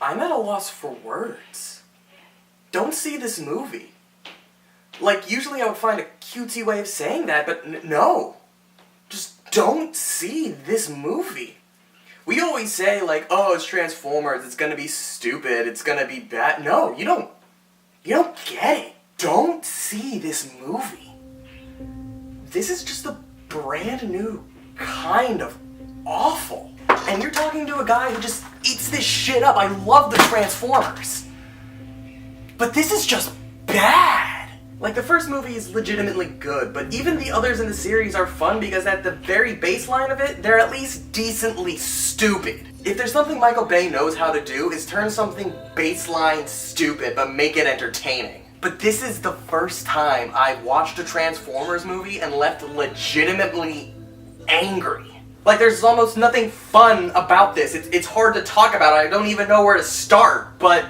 I'm at a loss for words. Don't see this movie. Like, usually I would find a cutesy way of saying that, but no. Just don't see this movie. We always say, like, oh, it's Transformers, it's gonna be stupid, it's gonna be bad. No, you don't get it. Don't see this movie. This is just a brand new kind of awful. And you're talking to a guy who just eats this shit up. I love the Transformers. But this is just bad. Like, the first movie is legitimately good, but even the others in the series are fun because at the very baseline of it, they're at least decently stupid. If there's something Michael Bay knows how to do, is turn something baseline stupid, but make it entertaining. But this is the first time I've watched a Transformers movie and left legitimately angry. Like, there's almost nothing fun about this. It's hard to talk about it. I don't even know where to start, but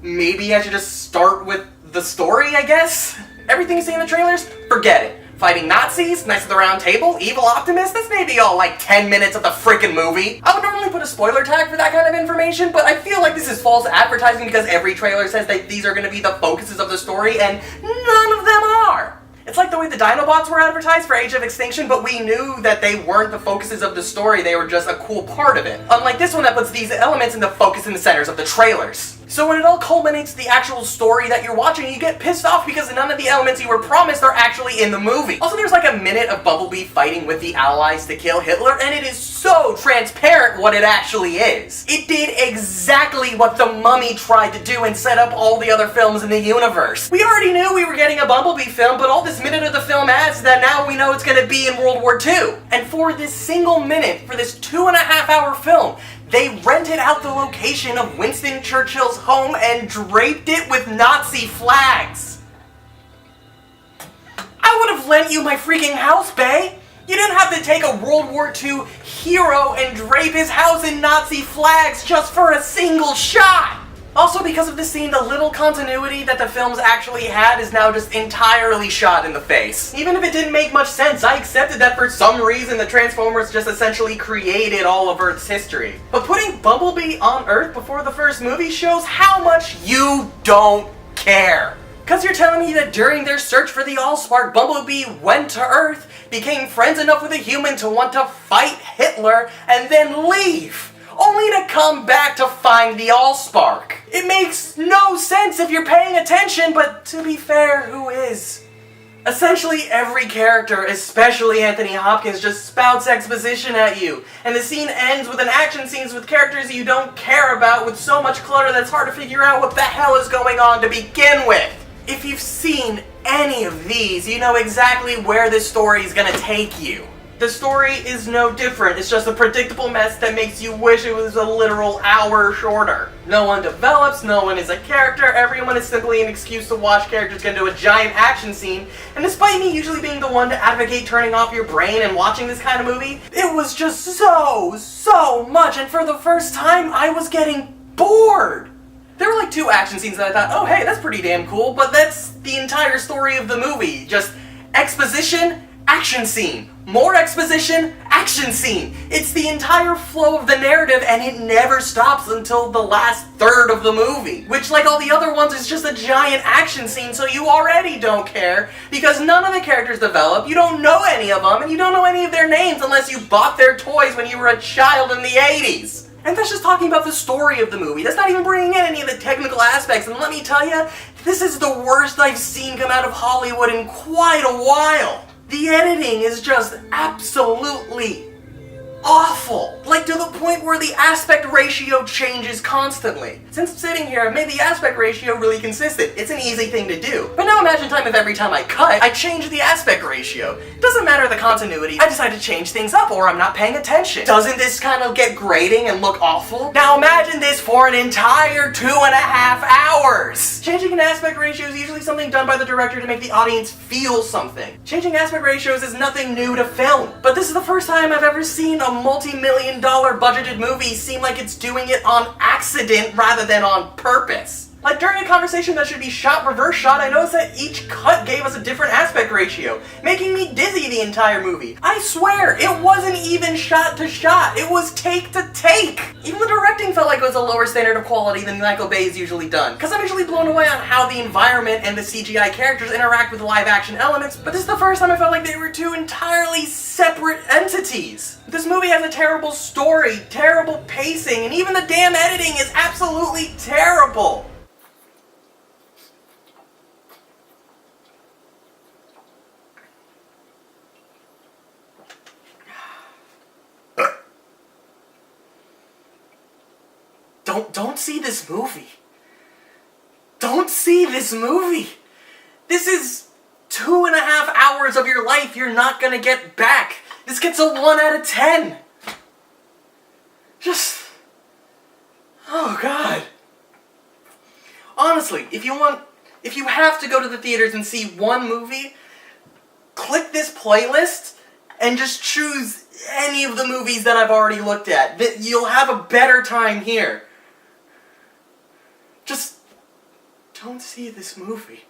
maybe I should just start with the story, I guess? Everything you see in the trailers? Forget it. Fighting Nazis, Knights of the Round Table, Evil Optimus, that's maybe all like 10 minutes of the frickin' movie. I would normally put a spoiler tag for that kind of information, but I feel like this is false advertising because every trailer says that these are gonna be the focuses of the story, and none of them are. It's like the way the Dinobots were advertised for Age of Extinction, but we knew that they weren't the focuses of the story, they were just a cool part of it. Unlike this one that puts these elements in the focus in the centers of the trailers. So when it all culminates to the actual story that you're watching, you get pissed off because none of the elements you were promised are actually in the movie. Also, there's like a minute of Bumblebee fighting with the Allies to kill Hitler, and it is so transparent what it actually is. It did exactly what The Mummy tried to do and set up all the other films in the universe. We already knew we were getting a Bumblebee film, but all this minute of the film adds that now we know it's gonna be in World War II. And for this single minute, for this 2.5-hour film, they rented out the location of Winston Churchill's home and draped it with Nazi flags. I would have lent you my freaking house, Bay. You didn't have to take a World War II hero and drape his house in Nazi flags just for a single shot. Also, because of this scene, the little continuity that the films actually had is now just entirely shot in the face. Even if it didn't make much sense, I accepted that for some reason the Transformers just essentially created all of Earth's history. But putting Bumblebee on Earth before the first movie shows how much you don't care. Cause you're telling me that during their search for the Allspark, Bumblebee went to Earth, became friends enough with a human to want to fight Hitler, and then leave. Only to come back to find the Allspark. It makes no sense if you're paying attention, but to be fair, who is? Essentially every character, especially Anthony Hopkins, just spouts exposition at you, and the scene ends with an action scene with characters you don't care about with so much clutter that it's hard to figure out what the hell is going on to begin with. If you've seen any of these, you know exactly where this story is gonna take you. The story is no different, it's just a predictable mess that makes you wish it was a literal hour shorter. No one develops, no one is a character, everyone is simply an excuse to watch characters get into a giant action scene, and despite me usually being the one to advocate turning off your brain and watching this kind of movie, it was just so much, and for the first time I was getting bored. There were like 2 action scenes that I thought, oh hey, that's pretty damn cool, but that's the entire story of the movie. Just exposition, action scene. More exposition, action scene. It's the entire flow of the narrative and it never stops until the last third of the movie. Which, like all the other ones, is just a giant action scene, so you already don't care because none of the characters develop, you don't know any of them, and you don't know any of their names unless you bought their toys when you were a child in the 80s. And that's just talking about the story of the movie. That's not even bringing in any of the technical aspects. And let me tell you, this is the worst I've seen come out of Hollywood in quite a while. The editing is just absolutely awful. Like to the point where the aspect ratio changes constantly. Since I'm sitting here, I've made the aspect ratio really consistent. It's an easy thing to do. But now imagine time if every time I cut, I change the aspect ratio. It doesn't matter the continuity, I decide to change things up or I'm not paying attention. Doesn't this kind of get grating and look awful? Now imagine this for an entire 2.5 hours. Changing an aspect ratio is usually something done by the director to make the audience feel something. Changing aspect ratios is nothing new to film. But this is the first time I've ever seen a multi-million-dollar budgeted movie seem like it's doing it on accident rather than on purpose. Like, during a conversation that should be shot reverse shot, I noticed that each cut gave us a different aspect ratio, making me dizzy the entire movie. I swear, it wasn't even shot to shot, it was take to take! Even the directing felt like it was a lower standard of quality than Michael Bay's usually done, because I'm usually blown away on how the environment and the CGI characters interact with the live action elements, but this is the first time I felt like they were two entirely separate entities. This movie has a terrible story, terrible pacing, and even the damn editing is absolutely terrible! Don't see this movie. Don't see this movie. This is 2.5 hours of your life you're not gonna get back. This gets a 1 out of 10. Just... oh god. Honestly, if you have to go to the theaters and see one movie, click this playlist and just choose any of the movies that I've already looked at. You'll have a better time here. Just don't see this movie.